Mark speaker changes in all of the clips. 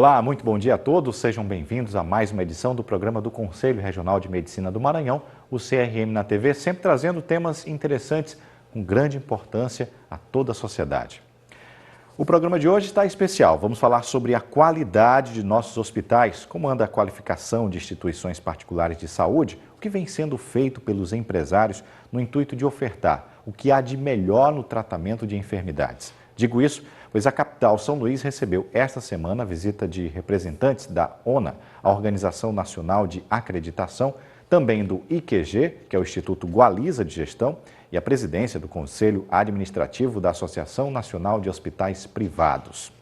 Speaker 1: Olá, muito bom dia a todos. Sejam bem-vindos a mais uma edição do programa do Conselho Regional de Medicina do Maranhão, o CRM na TV, sempre trazendo temas interessantes com grande importância a toda a sociedade. O programa de hoje está especial. Vamos falar sobre a qualidade de nossos hospitais, como anda a qualificação de instituições particulares de saúde, o que vem sendo feito pelos empresários no intuito de ofertar o que há de melhor no tratamento de enfermidades. Digo isso, pois a capital São Luís recebeu esta semana a visita de representantes da ONA, a Organização Nacional de Acreditação, também do IQG, que é o Instituto Gualiza de Gestão, e a presidência do Conselho Administrativo da Associação Nacional de Hospitais Privados.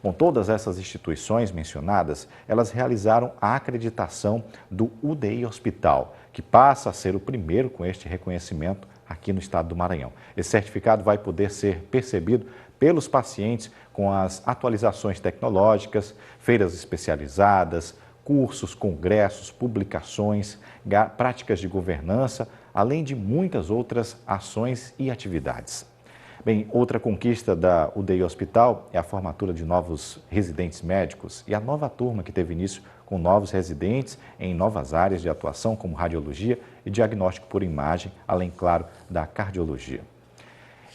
Speaker 1: Bom, todas essas instituições mencionadas, elas realizaram a acreditação do UDI Hospital, que passa a ser o primeiro com este reconhecimento aqui no estado do Maranhão. Esse certificado vai poder ser percebido pelos pacientes com as atualizações tecnológicas, feiras especializadas, cursos, congressos, publicações, práticas de governança, além de muitas outras ações e atividades. Bem, outra conquista da UDI Hospital é a formatura de novos residentes médicos e a nova turma que teve início com novos residentes em novas áreas de atuação como radiologia e diagnóstico por imagem, além, claro, da cardiologia.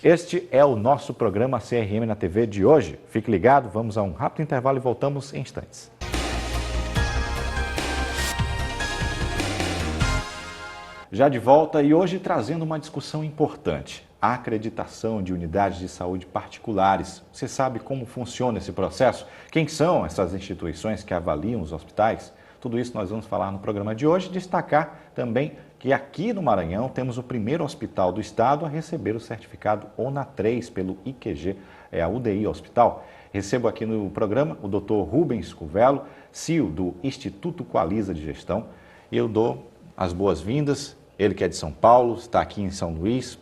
Speaker 1: Este é o nosso programa CRM na TV de hoje. Fique ligado, vamos a um rápido intervalo e voltamos em instantes. Já de volta e hoje trazendo uma discussão importante, a acreditação de unidades de saúde particulares. Você sabe como funciona esse processo? Quem são essas instituições que avaliam os hospitais? Tudo isso nós vamos falar no programa de hoje, destacar também que aqui no Maranhão temos o primeiro hospital do estado a receber o certificado ONA 3 pelo IQG, a UDI Hospital. Recebo aqui no programa o Dr. Rubens Cuvelo, CEO do Instituto Gualiza de Gestão, e eu dou as boas-vindas. Ele que é de São Paulo, está aqui em São Luís.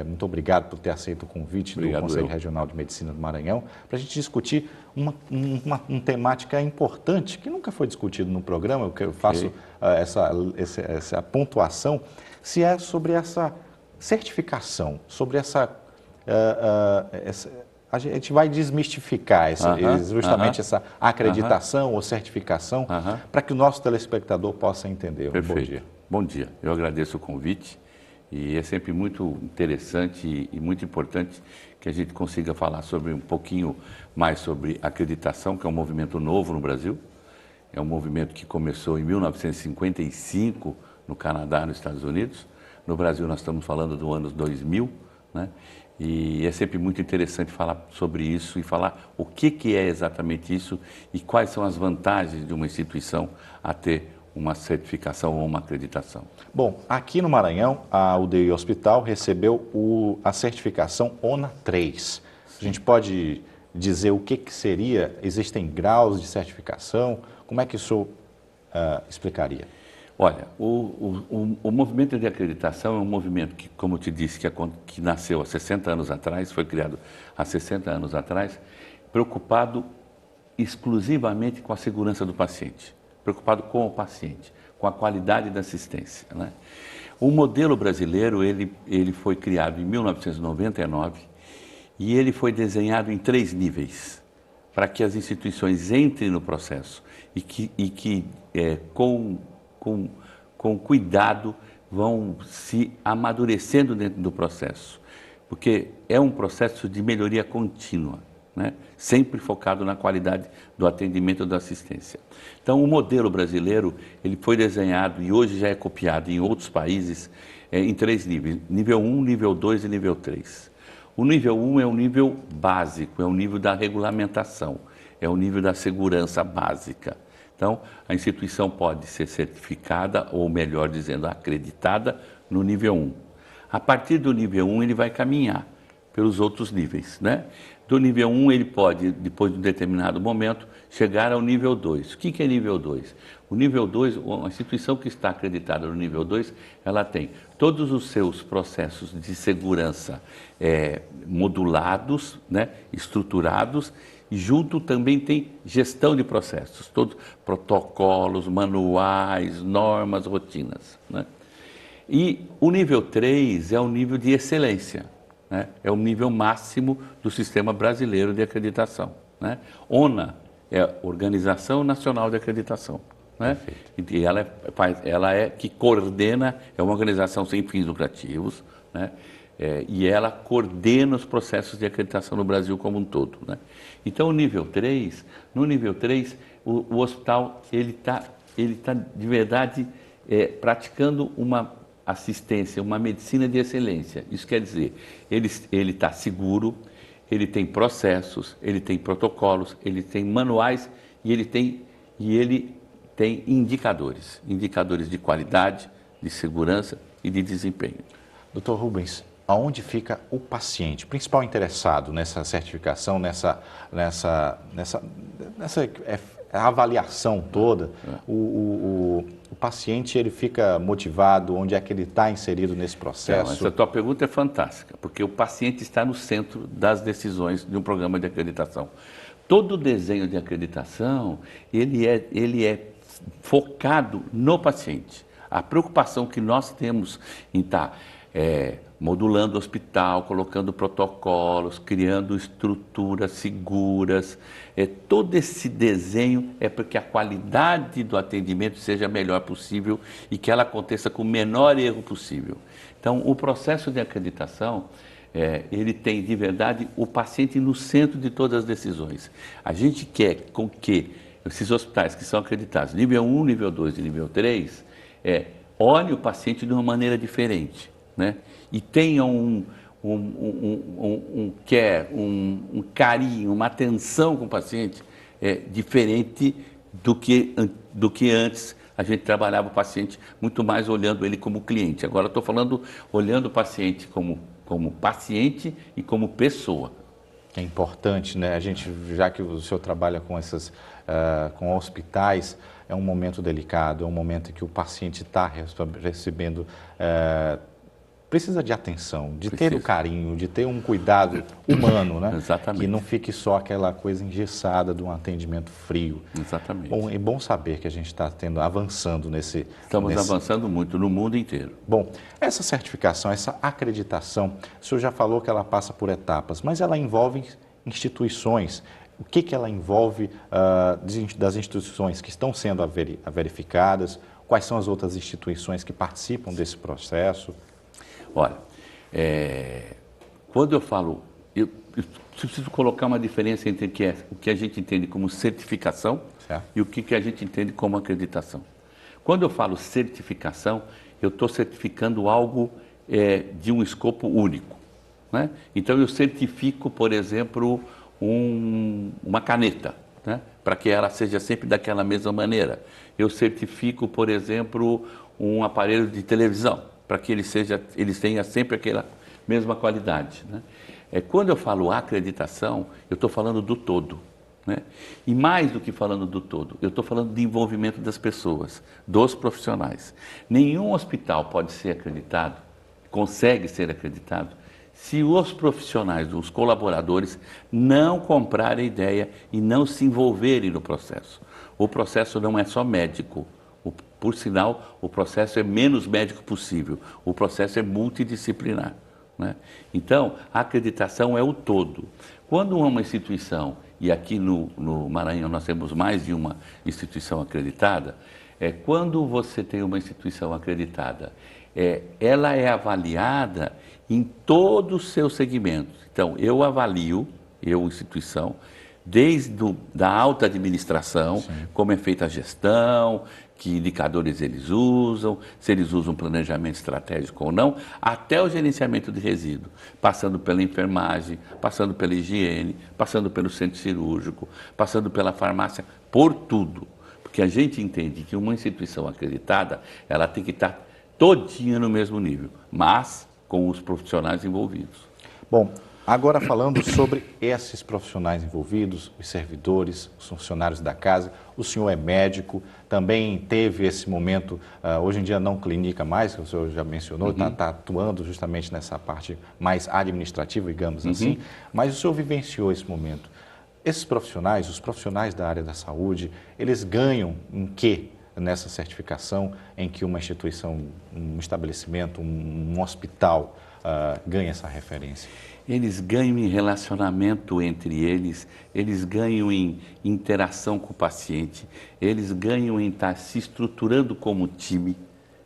Speaker 1: Muito obrigado por ter aceito o convite do Conselho Regional de Medicina do Maranhão para a gente discutir uma temática importante que nunca foi discutido no programa, que eu faço essa pontuação, se é sobre essa certificação, sobre a gente vai desmistificar justamente essa acreditação ou certificação para que o nosso telespectador possa entender.
Speaker 2: Perfeito.
Speaker 1: Bom dia.
Speaker 2: Bom dia, eu agradeço o convite e é sempre muito interessante e muito importante que a gente consiga falar sobre um pouquinho mais sobre acreditação, que é um movimento novo no Brasil, é um movimento que começou em 1955 no Canadá, nos Estados Unidos. No Brasil nós estamos falando do ano 2000, né? E é sempre muito interessante falar sobre isso e falar o que é exatamente isso e quais são as vantagens de uma instituição a ter uma certificação ou uma acreditação.
Speaker 1: Bom, aqui no Maranhão, a UDI Hospital recebeu a certificação ONA 3. A gente pode dizer o que seria? Existem graus de certificação? Como é que isso explicaria?
Speaker 2: Olha, o movimento de acreditação é um movimento que, como eu te disse, que nasceu há 60 anos atrás, foi criado há 60 anos atrás, preocupado exclusivamente com a segurança do paciente. Preocupado com o paciente, com a qualidade da assistência, né? O modelo brasileiro, ele foi criado em 1999 e ele foi desenhado em 3 níveis, para que as instituições entrem no processo e que com cuidado vão se amadurecendo dentro do processo, porque é um processo de melhoria contínua, né? Sempre focado na qualidade do atendimento da assistência. Então, o modelo brasileiro, ele foi desenhado e hoje já é copiado em outros países em 3 níveis, nível 1, nível 2 e nível 3. O nível 1 é o nível básico, é o nível da regulamentação, é o nível da segurança básica. Então, a instituição pode ser certificada, ou melhor dizendo, acreditada no nível 1. A partir do nível 1, ele vai caminhar pelos outros níveis, né? Do nível 1, ele pode, depois de um determinado momento, chegar ao nível 2. O que é nível 2? O nível 2, uma instituição que está acreditada no nível 2, ela tem todos os seus processos de segurança modulados, né, estruturados, e junto também tem gestão de processos, todos protocolos, manuais, normas, rotinas, né? E o nível 3 é o nível de excelência, né? É o nível máximo do sistema brasileiro de acreditação, né? ONA é a Organização Nacional de Acreditação, né? E ela é que coordena, é uma organização sem fins lucrativos, né? E ela coordena os processos de acreditação no Brasil como um todo, né? Então, no nível 3, o hospital ele tá de verdade praticando uma assistência, uma medicina de excelência. Isso quer dizer, ele está seguro, ele tem processos, ele tem protocolos, ele tem manuais e ele tem indicadores de qualidade, de segurança e de desempenho.
Speaker 1: Dr. Rubens, aonde fica o paciente, principal interessado nessa certificação, nessa avaliação toda? O paciente ele fica motivado, onde é que ele está inserido nesse processo?
Speaker 2: Então, essa tua pergunta é fantástica, porque o paciente está no centro das decisões de um programa de acreditação. Todo desenho de acreditação, ele é focado no paciente. A preocupação que nós temos em estar modulando o hospital, colocando protocolos, criando estruturas seguras, todo esse desenho é porque a qualidade do atendimento seja a melhor possível e que ela aconteça com o menor erro possível. Então, o processo de acreditação, ele tem de verdade o paciente no centro de todas as decisões. A gente quer com que esses hospitais que são acreditados, nível 1, nível 2 e nível 3, olhem o paciente de uma maneira diferente, né? E tenham um carinho, uma atenção com o paciente diferente do que antes a gente trabalhava o paciente muito mais olhando ele como cliente. Agora estou falando olhando o paciente como paciente e como pessoa.
Speaker 1: É importante, né? A gente, já que o senhor trabalha com com hospitais, é um momento delicado, é um momento em que o paciente está recebendo, precisa de atenção, de ter o carinho, de ter um cuidado humano, né?
Speaker 2: Exatamente.
Speaker 1: Que não fique só aquela coisa engessada de um atendimento frio.
Speaker 2: Exatamente.
Speaker 1: Bom, é bom saber que a gente está avançando nesse...
Speaker 2: Estamos avançando muito no mundo inteiro.
Speaker 1: Bom, essa certificação, essa acreditação, o senhor já falou que ela passa por etapas, mas ela envolve instituições. O que ela envolve das instituições que estão sendo verificadas? Quais são as outras instituições que participam desse processo?
Speaker 2: Olha, quando eu falo, eu preciso colocar uma diferença entre o que a gente entende como certificação e o que a gente entende como acreditação. Quando eu falo certificação, eu estou certificando algo de um escopo único, né? Então, eu certifico, por exemplo, uma caneta, né? Para que ela seja sempre daquela mesma maneira. Eu certifico, por exemplo, um aparelho de televisão, para que eles tenham sempre aquela mesma qualidade, né? Quando eu falo acreditação, eu estou falando do todo, né? E mais do que falando do todo, eu estou falando de envolvimento das pessoas, dos profissionais. Nenhum hospital pode ser acreditado, consegue ser acreditado, se os profissionais, os colaboradores, não comprarem a ideia e não se envolverem no processo. O processo não é só médico. Por sinal, o processo é menos médico possível. O processo é multidisciplinar, né? Então, a acreditação é o todo. Quando uma instituição, e aqui no Maranhão nós temos mais de uma instituição acreditada, quando você tem uma instituição acreditada, ela é avaliada em todos os seus segmentos. Então, eu avalio, instituição, desde da alta administração, como é feita a gestão, que indicadores eles usam, se eles usam planejamento estratégico ou não, até o gerenciamento de resíduo, passando pela enfermagem, passando pela higiene, passando pelo centro cirúrgico, passando pela farmácia, por tudo. Porque a gente entende que uma instituição acreditada, ela tem que estar todinha no mesmo nível, mas com os profissionais envolvidos.
Speaker 1: Bom, agora falando sobre esses profissionais envolvidos, os servidores, os funcionários da casa, o senhor é médico, também teve esse momento, hoje em dia não clínica mais, que o senhor já mencionou, está atuando justamente nessa parte mais administrativa, digamos assim, mas o senhor vivenciou esse momento. Esses profissionais, os profissionais da área da saúde, eles ganham em quê nessa certificação em que uma instituição, um estabelecimento, um hospital ganha essa referência?
Speaker 2: eles ganham em relacionamento entre eles ganham em interação com o paciente, eles ganham em estar se estruturando como time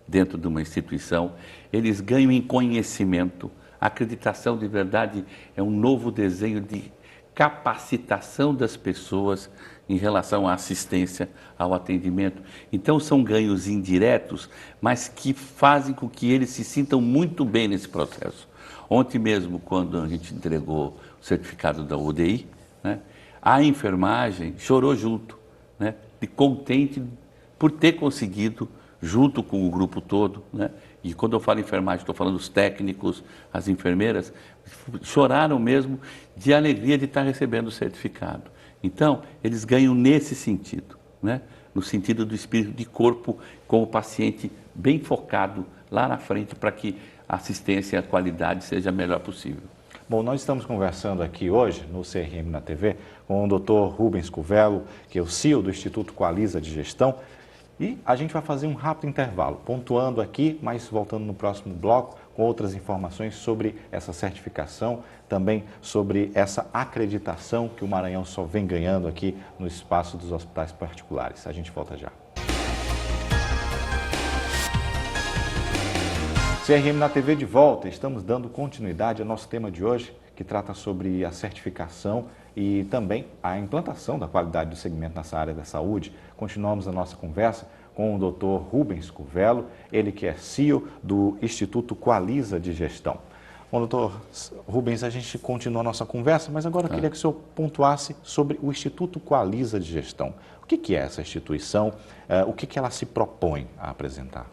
Speaker 2: dentro de uma instituição, eles ganham em conhecimento. A acreditação de verdade é um novo desenho de capacitação das pessoas em relação à assistência, ao atendimento. Então são ganhos indiretos, mas que fazem com que eles se sintam muito bem nesse processo. Ontem mesmo, quando a gente entregou o certificado da UDI, né, a enfermagem chorou junto, né, de contente por ter conseguido, junto com o grupo todo, né, e quando eu falo enfermagem, estou falando os técnicos, as enfermeiras, choraram mesmo de alegria de estar recebendo o certificado. Então, eles ganham nesse sentido, né, no sentido do espírito de corpo, com o paciente bem focado lá na frente para que a assistência e a qualidade seja a melhor possível.
Speaker 1: Bom, nós estamos conversando aqui hoje, no CRM na TV, com o Dr. Rubens Curvelo, que é o CEO do Instituto Qualiza de Gestão, e a gente vai fazer um rápido intervalo, pontuando aqui, mas voltando no próximo bloco, com outras informações sobre essa certificação, também sobre essa acreditação que o Maranhão só vem ganhando aqui no espaço dos hospitais particulares. A gente volta já. CRM na TV de volta, estamos dando continuidade ao nosso tema de hoje, que trata sobre a certificação e também a implantação da qualidade do segmento nessa área da saúde. Continuamos a nossa conversa com o Dr. Rubens Curvelo, ele que é CEO do Instituto Qualiza de Gestão. Bom, doutor Rubens, a gente continua a nossa conversa, mas agora eu queria que o senhor pontuasse sobre o Instituto Qualiza de Gestão. O que é essa instituição? O que ela se propõe a apresentar?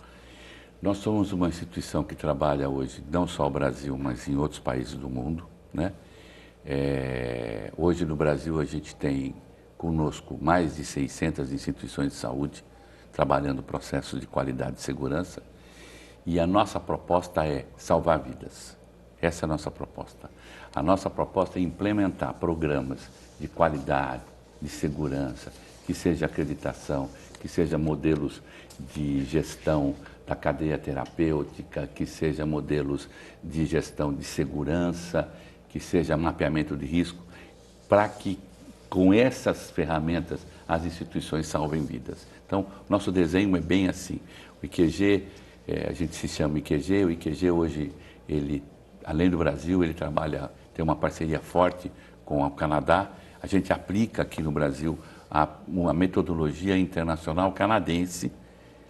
Speaker 2: Nós somos uma instituição que trabalha hoje, não só no Brasil, mas em outros países do mundo, né? Hoje no Brasil a gente tem conosco mais de 600 instituições de saúde trabalhando processos de qualidade e segurança, e a nossa proposta é salvar vidas. Essa é a nossa proposta. A nossa proposta é implementar programas de qualidade, de segurança, que seja acreditação, que seja modelos de gestão da cadeia terapêutica, que seja modelos de gestão de segurança, que seja mapeamento de risco, para que com essas ferramentas as instituições salvem vidas. Então, nosso desenho é bem assim. O IQG, a gente se chama IQG, o IQG hoje, ele, além do Brasil, ele trabalha, tem uma parceria forte com o Canadá. A gente aplica aqui no Brasil uma metodologia internacional canadense,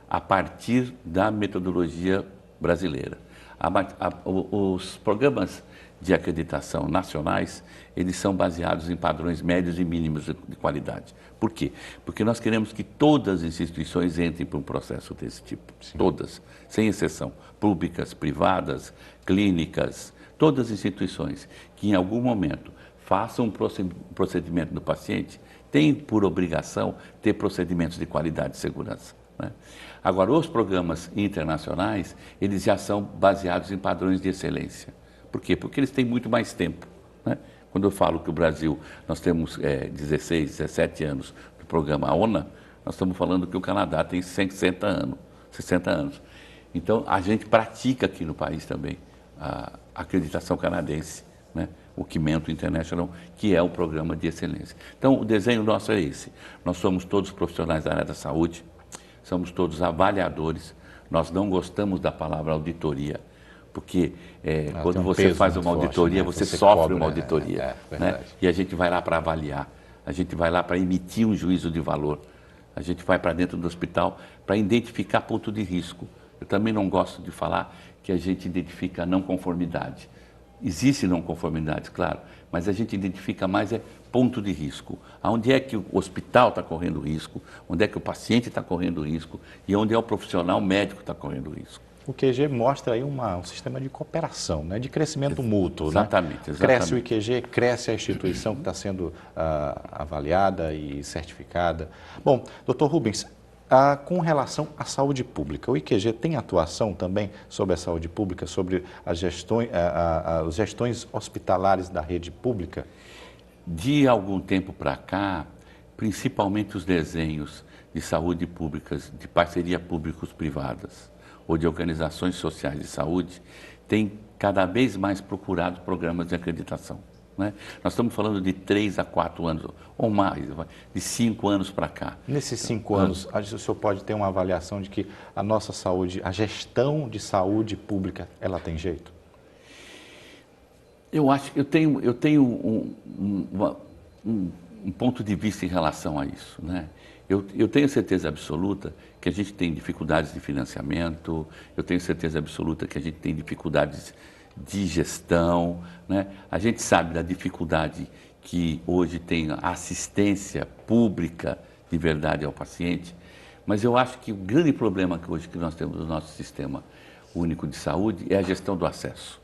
Speaker 2: a partir da metodologia brasileira. Os programas de acreditação nacionais, eles são baseados em padrões médios e mínimos de qualidade. Por quê? Porque nós queremos que todas as instituições entrem para um processo desse tipo. Sim. Todas, sem exceção. Públicas, privadas, clínicas, todas as instituições que em algum momento façam um procedimento do paciente, têm por obrigação ter procedimentos de qualidade e segurança, né? Agora, os programas internacionais, eles já são baseados em padrões de excelência. Por quê? Porque eles têm muito mais tempo, né? Quando eu falo que o Brasil, nós temos 16, 17 anos do programa ONA, nós estamos falando que o Canadá tem 60 anos. Então, a gente pratica aqui no país também a acreditação canadense, né? O Quimento International, que é um programa de excelência. Então, o desenho nosso é esse. Nós somos todos profissionais da área da saúde, somos todos avaliadores. Nós não gostamos da palavra auditoria, porque quando você faz uma auditoria, forte, né? Você sofre cobra, uma auditoria. Né? E a gente vai lá para avaliar, a gente vai lá para emitir um juízo de valor, a gente vai para dentro do hospital para identificar ponto de risco. Eu também não gosto de falar que a gente identifica a não conformidade. Existe não conformidade, claro, mas a gente identifica mais ponto de risco. Onde é que o hospital está correndo risco, onde é que o paciente está correndo risco e onde é o profissional médico está correndo risco.
Speaker 1: O QG mostra aí um sistema de cooperação, né, de crescimento mútuo.
Speaker 2: Exatamente,
Speaker 1: né? Cresce o IQG, cresce a instituição que está sendo avaliada e certificada. Bom, doutor Rubens, com relação à saúde pública, o IQG tem atuação também sobre a saúde pública, sobre as gestões hospitalares da rede pública?
Speaker 2: De algum tempo para cá, principalmente os desenhos de saúde públicas, de parceria públicos-privadas ou de organizações sociais de saúde, tem cada vez mais procurado programas de acreditação, né? Nós estamos falando de 3 a 4 anos, ou mais, de 5 anos para cá.
Speaker 1: Nesses 5 anos, o senhor pode ter uma avaliação de que a nossa saúde, a gestão de saúde pública, ela tem jeito?
Speaker 2: Eu acho que eu tenho um ponto de vista em relação a isso, né? Eu tenho certeza absoluta que a gente tem dificuldades de financiamento, eu tenho certeza absoluta que a gente tem dificuldades de gestão, né? A gente sabe da dificuldade que hoje tem a assistência pública de verdade ao paciente, mas eu acho que o grande problema que hoje que nós temos no nosso sistema único de saúde é a gestão do acesso.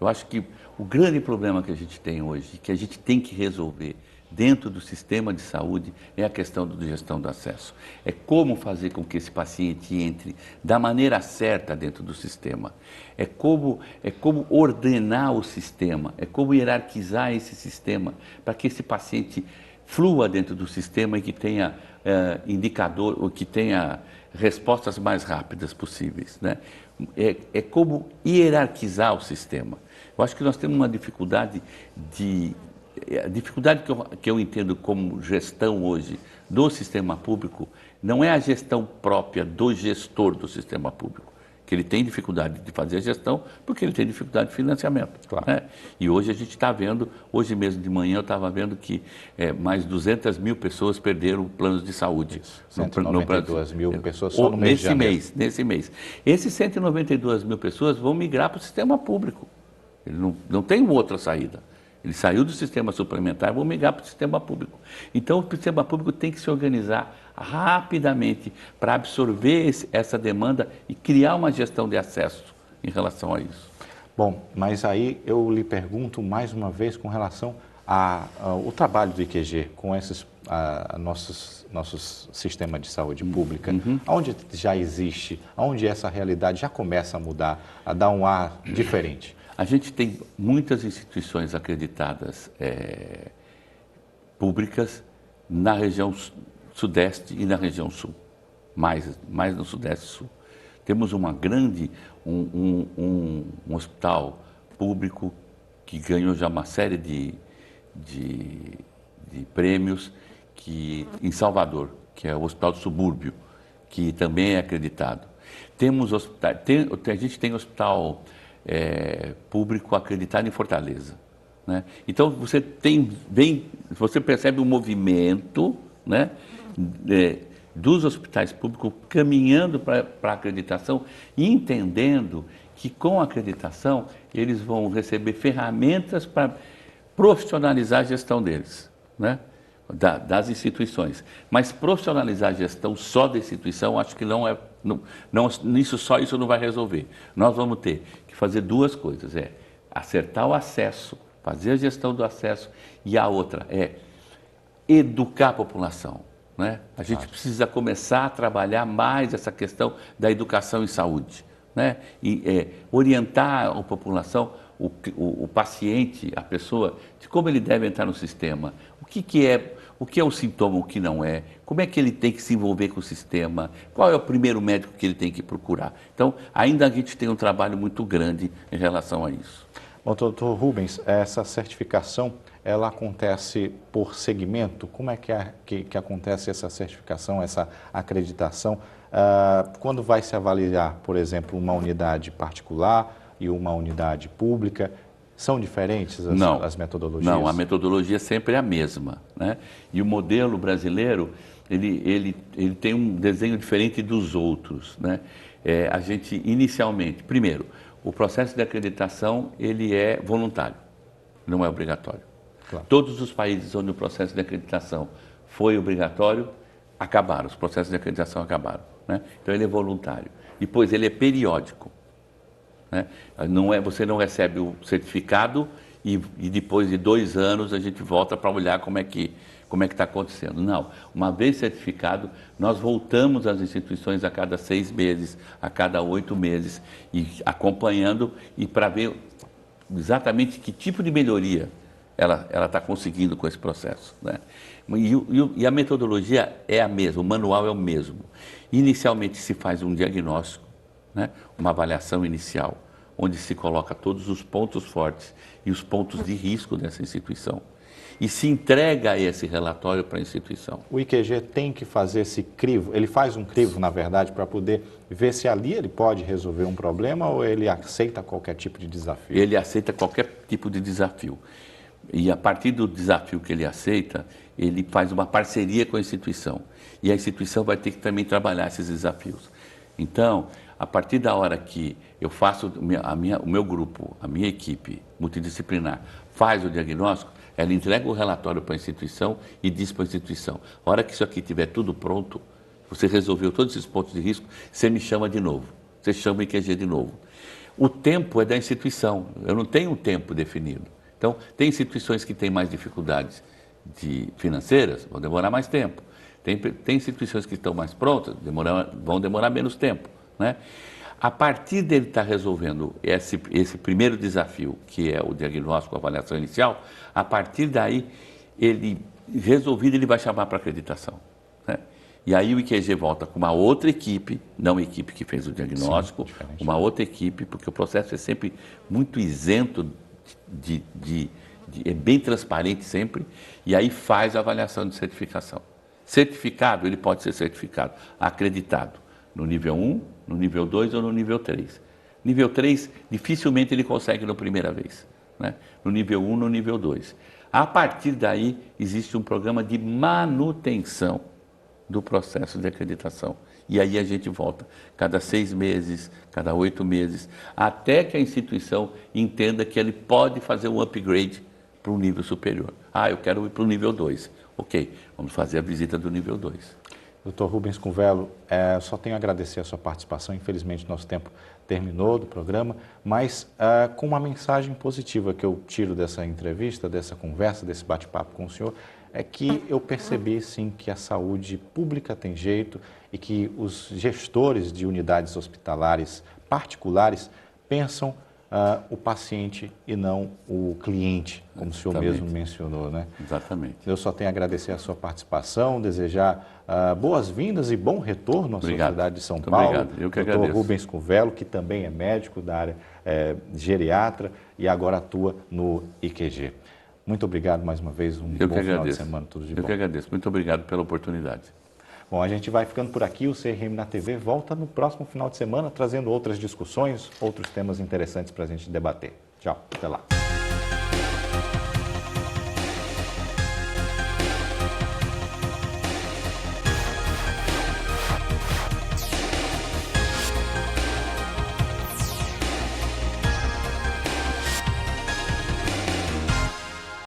Speaker 2: Eu acho que o grande problema que a gente tem hoje, que a gente tem que resolver dentro do sistema de saúde, é a questão da gestão do acesso. É como fazer com que esse paciente entre da maneira certa dentro do sistema. É como ordenar o sistema, é como hierarquizar esse sistema para que esse paciente flua dentro do sistema e que tenha indicador, ou que tenha respostas mais rápidas possíveis, né? É como hierarquizar o sistema. Eu acho que nós temos uma dificuldade a dificuldade que eu entendo como gestão hoje do sistema público não é a gestão própria do gestor do sistema público, que ele tem dificuldade de fazer a gestão porque ele tem dificuldade de financiamento.
Speaker 1: Claro.
Speaker 2: Né? E hoje a gente está vendo, hoje mesmo de manhã eu estava vendo que mais 200 mil pessoas perderam planos de saúde.
Speaker 1: Isso, 192 mil pessoas só no mês de janeiro.
Speaker 2: Nesse mês. Esses 192 mil pessoas vão migrar para o sistema público. Ele não tem outra saída. Ele saiu do sistema suplementar e vão migrar para o sistema público. Então, o sistema público tem que se organizar rapidamente para absorver essa demanda e criar uma gestão de acesso em relação a isso.
Speaker 1: Bom, mas aí eu lhe pergunto mais uma vez com relação ao trabalho do IQG com esses nossos sistemas de saúde pública, onde já existe, onde essa realidade já começa a mudar, a dar um ar diferente.
Speaker 2: A gente tem muitas instituições acreditadas públicas na região sudeste e na região sul, mais no sudeste e sul. Temos um hospital público que ganhou já uma série de prêmios em Salvador, que é o Hospital do Subúrbio, que também é acreditado. A gente tem hospital público acreditado em Fortaleza, né? Então você percebe um movimento, né, dos hospitais públicos caminhando para a acreditação e entendendo que com a acreditação eles vão receber ferramentas para profissionalizar a gestão deles, né, das instituições. Mas profissionalizar a gestão só da instituição, acho que isso não vai resolver. Nós vamos ter que fazer duas coisas, acertar o acesso, fazer a gestão do acesso, e a outra é educar a população, né? A gente precisa começar a trabalhar mais essa questão da educação em saúde, né? E orientar a população, o paciente, a pessoa, de como ele deve entrar no sistema, o que é o sintoma, o que não é, como é que ele tem que se envolver com o sistema, qual é o primeiro médico que ele tem que procurar. Então, ainda a gente tem um trabalho muito grande em relação a isso.
Speaker 1: Bom, doutor Rubens, essa certificação, ela acontece por segmento? Como é que acontece essa certificação, essa acreditação? Quando vai se avaliar, por exemplo, uma unidade particular e uma unidade pública, são diferentes as metodologias?
Speaker 2: Não, a metodologia sempre é a mesma, né? E o modelo brasileiro, ele tem um desenho diferente dos outros, né? A gente, inicialmente, primeiro, o processo de acreditação, ele é voluntário, não é obrigatório.
Speaker 1: Claro.
Speaker 2: Todos os países onde o processo de acreditação foi obrigatório, acabaram, os processos de acreditação acabaram, né? Então, ele é voluntário. Depois, ele é periódico, né? Você não recebe o certificado e depois de 2 anos a gente volta para olhar como é que está acontecendo. Não, uma vez certificado, nós voltamos às instituições a cada 6 meses, a cada 8 meses, e acompanhando e para ver exatamente que tipo de melhoria ela está conseguindo com esse processo, né? E a metodologia é a mesma, o manual é o mesmo. Inicialmente se faz um diagnóstico, né? Uma avaliação inicial, onde se coloca todos os pontos fortes e os pontos de risco dessa instituição. E se entrega esse relatório para a instituição.
Speaker 1: O IQG tem que fazer esse crivo, ele faz um crivo, na verdade, para poder ver se ali ele pode resolver um problema ou ele aceita qualquer tipo de desafio?
Speaker 2: Ele aceita qualquer tipo de desafio. E a partir do desafio que ele aceita, ele faz uma parceria com a instituição. E a instituição vai ter que também trabalhar esses desafios. Então, a partir da hora que eu faço o meu grupo, a minha equipe multidisciplinar, faz o diagnóstico, ela entrega o relatório para a instituição e diz para a instituição, a hora que isso aqui estiver tudo pronto, você resolveu todos esses pontos de risco, você me chama de novo, você chama o IQG de novo. O tempo é da instituição, eu não tenho um tempo definido. Então, tem instituições que têm mais dificuldades financeiras, vão demorar mais tempo. Tem instituições que estão mais prontas, vão demorar menos tempo, né? A partir dele estar resolvendo esse primeiro desafio, que é o diagnóstico, a avaliação inicial, a partir daí, ele vai chamar para acreditação, né? E aí o IQG volta com uma outra equipe, não a equipe que fez o diagnóstico, uma outra equipe, porque o processo é sempre muito isento, é bem transparente sempre, e aí faz a avaliação de certificação. Certificado, ele pode ser certificado, acreditado, no nível 1, no nível 2 ou no nível 3. Nível 3, dificilmente ele consegue na primeira vez, né? No nível 1, no nível 2. A partir daí, existe um programa de manutenção do processo de acreditação. E aí a gente volta, cada 6 meses, cada 8 meses, até que a instituição entenda que ele pode fazer um upgrade para um nível superior. Eu quero ir para o nível 2. Ok, vamos fazer a visita do nível 2.
Speaker 1: Dr. Rubens Convello, só tenho a agradecer a sua participação. Infelizmente, nosso tempo terminou do programa, mas com uma mensagem positiva que eu tiro dessa entrevista, dessa conversa, desse bate-papo com o senhor, é que eu percebi, sim, que a saúde pública tem jeito e que os gestores de unidades hospitalares particulares pensam o paciente e não o cliente, como o senhor mesmo mencionou, né?
Speaker 2: Exatamente.
Speaker 1: Eu só tenho a agradecer a sua participação, desejar boas-vindas e bom retorno à sociedade de São Paulo.
Speaker 2: Obrigado, eu que agradeço.
Speaker 1: Dr. Rubens Convello, que também é médico da área geriatra e agora atua no IQG. Muito obrigado mais uma vez, bom final de semana, tudo de bom.
Speaker 2: Eu que agradeço, muito obrigado pela oportunidade.
Speaker 1: Bom, a gente vai ficando por aqui, o CRM na TV volta no próximo final de semana, trazendo outras discussões, outros temas interessantes para a gente debater. Tchau, até lá.